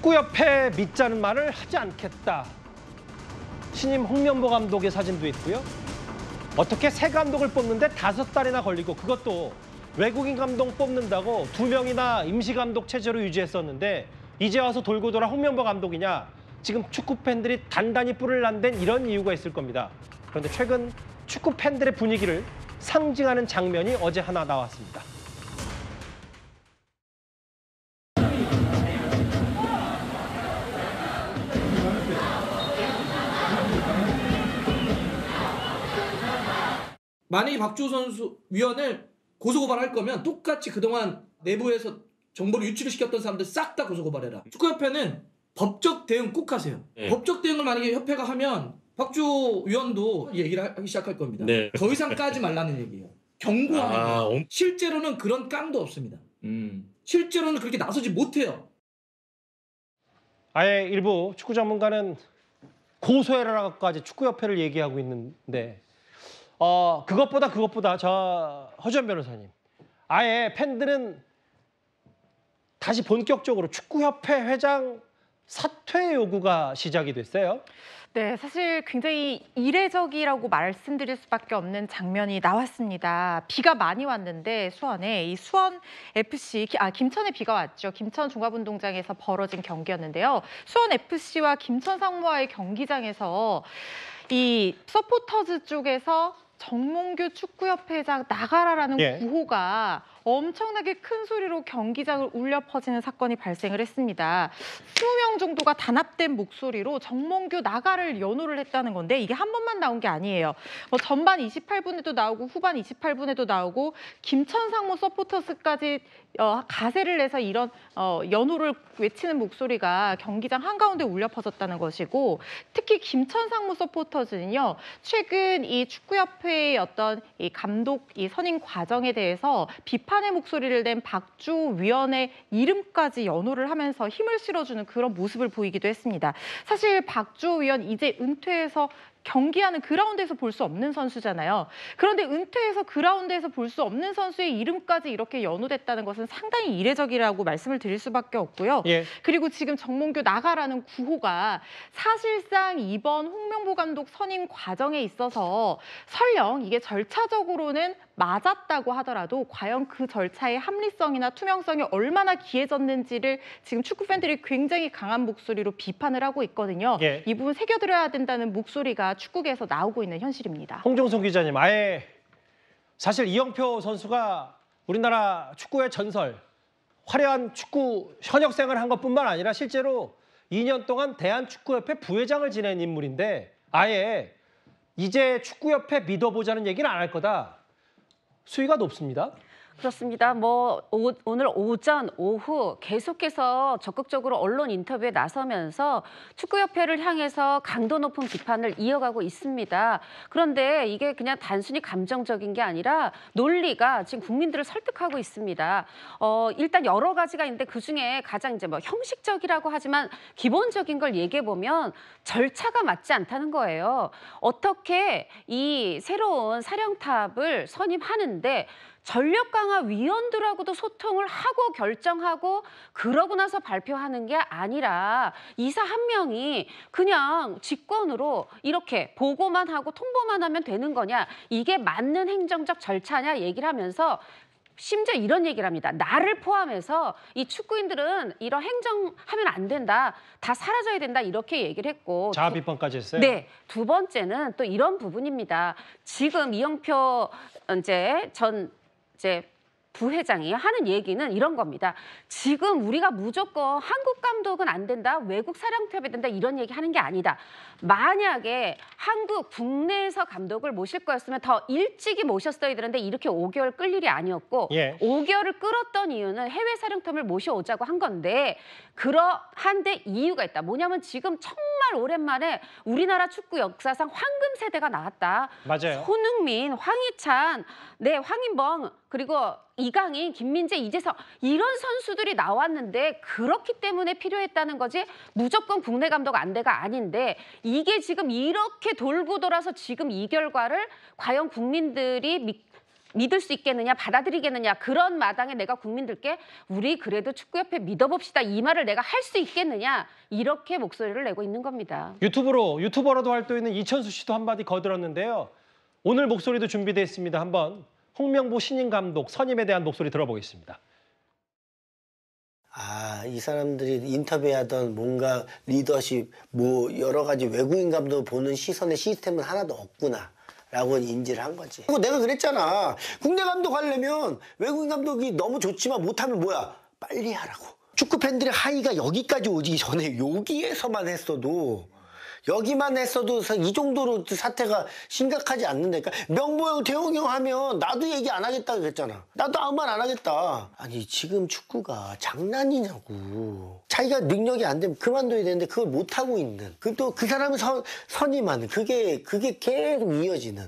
축구협회 믿자는 말을 하지 않겠다. 신임 홍명보 감독의 사진도 있고요. 어떻게 새 감독을 뽑는데 5달이나 걸리고, 그것도 외국인 감독 뽑는다고 2명이나 임시 감독 체제로 유지했었는데 이제 와서 돌고 돌아 홍명보 감독이냐. 지금 축구 팬들이 단단히 뿔을 난댄 이런 이유가 있을 겁니다. 그런데 최근 축구 팬들의 분위기를 상징하는 장면이 어제 하나 나왔습니다. 만약에 박주호 선수 위원을 고소고발할 거면 똑같이 그동안 내부에서 정보를 유출을 시켰던 사람들 싹 다 고소고발해라. 축구협회는 법적 대응 꼭 하세요. 네. 법적 대응을 만약에 협회가 하면 박주호 위원도 얘기를 하기 시작할 겁니다. 네. 더 이상 까지 말라는 얘기예요. 경고하는 거예요. 실제로는 그런 깡도 없습니다. 실제로는 그렇게 나서지 못해요. 아예 일부 축구 전문가는 고소해라라고까지 축구협회를 얘기하고 있는데, 그것보다 저 허주연 변호사님, 아예 팬들은 다시 본격적으로 축구협회 회장 사퇴 요구가 시작이 됐어요. 네, 사실 굉장히 이례적이라고 말씀드릴 수밖에 없는 장면이 나왔습니다. 비가 많이 왔는데 수원에 이 수원 FC, 김천에 비가 왔죠. 김천 종합운동장에서 벌어진 경기였는데요. 수원 FC와 김천 상무와의 경기장에서 이 서포터즈 쪽에서 정몽규 축구협회장 나가라라는 구호가 엄청나게 큰 소리로 경기장을 울려 퍼지는 사건이 발생을 했습니다. 20명 정도가 단합된 목소리로 정몽규 나가를 연호를 했다는 건데, 이게 한 번만 나온 게 아니에요. 전반 28분에도 나오고 후반 28분에도 나오고 김천 상무 서포터스까지 가세를 내서 이런 연호를 외치는 목소리가 경기장 한가운데 울려 퍼졌다는 것이고, 특히 김천 상무 서포터즈는요, 최근 이 축구협회의 어떤 이 감독 이 선임 과정에 대해서 비판의 목소리를 낸 박주호 위원의 이름까지 연호를 하면서 힘을 실어주는 그런 모습을 보이기도 했습니다. 사실 박주호 위원 이제 은퇴해서 경기하는 그라운드에서 볼 수 없는 선수잖아요. 그런데 은퇴해서 그라운드에서 볼 수 없는 선수의 이름까지 이렇게 연호됐다는 것은 상당히 이례적이라고 말씀을 드릴 수밖에 없고요. 그리고 지금 정몽규 나가라는 구호가 사실상 이번 홍명보 감독 선임 과정에 있어서 설령 이게 절차적으로는 맞았다고 하더라도 과연 그 절차의 합리성이나 투명성이 얼마나 기해졌는지를 지금 축구 팬들이 굉장히 강한 목소리로 비판을 하고 있거든요. 이 부분 새겨들어야 된다는 목소리가 축구계에서 나오고 있는 현실입니다. 홍정성 기자님, 아예 사실 이영표 선수가 우리나라 축구의 전설, 화려한 축구 현역 생활을 한 것뿐만 아니라 실제로 2년 동안 대한축구협회 부회장을 지낸 인물인데, 아예 이제 축구협회 믿어보자는 얘기는 안 할 거다. 수위가 높습니다. 그렇습니다. 오늘 오전, 오후 계속해서 적극적으로 언론 인터뷰에 나서면서 축구협회를 향해서 강도 높은 비판을 이어가고 있습니다. 그런데 이게 그냥 단순히 감정적인 게 아니라 논리가 지금 국민들을 설득하고 있습니다. 일단 여러 가지가 있는데 그중에 가장 이제 형식적이라고 하지만 기본적인 걸 얘기해 보면 절차가 맞지 않다는 거예요. 어떻게 이 새로운 사령탑을 선임하는데 전력 강화 위원들하고도 소통을 하고 결정하고 그러고 나서 발표하는 게 아니라 이사 한 명이 그냥 직권으로 이렇게 보고만 하고 통보만 하면 되는 거냐, 이게 맞는 행정적 절차냐 얘기를 하면서 심지어 이런 얘기를 합니다. 나를 포함해서 이 축구인들은 이런 행정하면 안 된다, 다 사라져야 된다, 이렇게 얘기를 했고. 자아 비판까지 했어요? 네. 두 번째는 또 이런 부분입니다. 지금 이영표 전 부회장이 하는 얘기는 이런 겁니다. 지금 우리가 무조건 한국 감독은 안 된다, 외국 사령탑이 된다, 이런 얘기 하는 게 아니다. 만약에 국내에서 감독을 모실 거였으면 더 일찍이 모셨어야 되는데 이렇게 5개월 끌 일이 아니었고 5개월을 끌었던 이유는 해외 사령탑을 모셔오자고 한 건데, 그러한데 이유가 있다. 뭐냐면 지금 정말 오랜만에 우리나라 축구 역사상 황금 세대가 나왔다. 맞아요. 손흥민, 황희찬, 황인범, 그리고 이강인, 김민재, 이재성, 이런 선수들이 나왔는데 그렇기 때문에 필요했다는 거지, 무조건 국내 감독 안 돼가 아닌데, 이게 지금 이렇게 돌고 돌아서 지금 이 결과를 과연 국민들이 믿을 수 있겠느냐, 받아들이겠느냐, 그런 마당에 내가 국민들께 우리 그래도 축구협회 믿어봅시다 이 말을 내가 할 수 있겠느냐, 이렇게 목소리를 내고 있는 겁니다. 유튜버로도 활동있는 이천수 씨도 한마디 거들었는데요. 오늘 목소리도 준비되어 있습니다. 한번 홍명보 신임 감독 선임에 대한 목소리 들어보겠습니다. 이 사람들이 인터뷰하던 뭔가 리더십, 뭐 여러 가지 외국인 감독 보는 시선의 시스템은 하나도 없구나 라고 인지를 한 거지. 그리고 내가 그랬잖아. 국내 감독 하려면 외국인 감독이 너무 좋지만 못하면 뭐야? 빨리 하라고. 축구 팬들의 하이가 여기까지 오기 전에 여기에서만 했어도 이 정도로 사태가 심각하지 않는다니까. 명보 형, 태용 형 하면 나도 얘기 안 하겠다 그랬잖아. 나도 아무 말 안 하겠다. 아니 지금 축구가 장난이냐고. 자기가 능력이 안 되면 그만둬야 되는데 그걸 못 하고 있는. 또 그 사람을 선임하는 그게 계속 이어지는.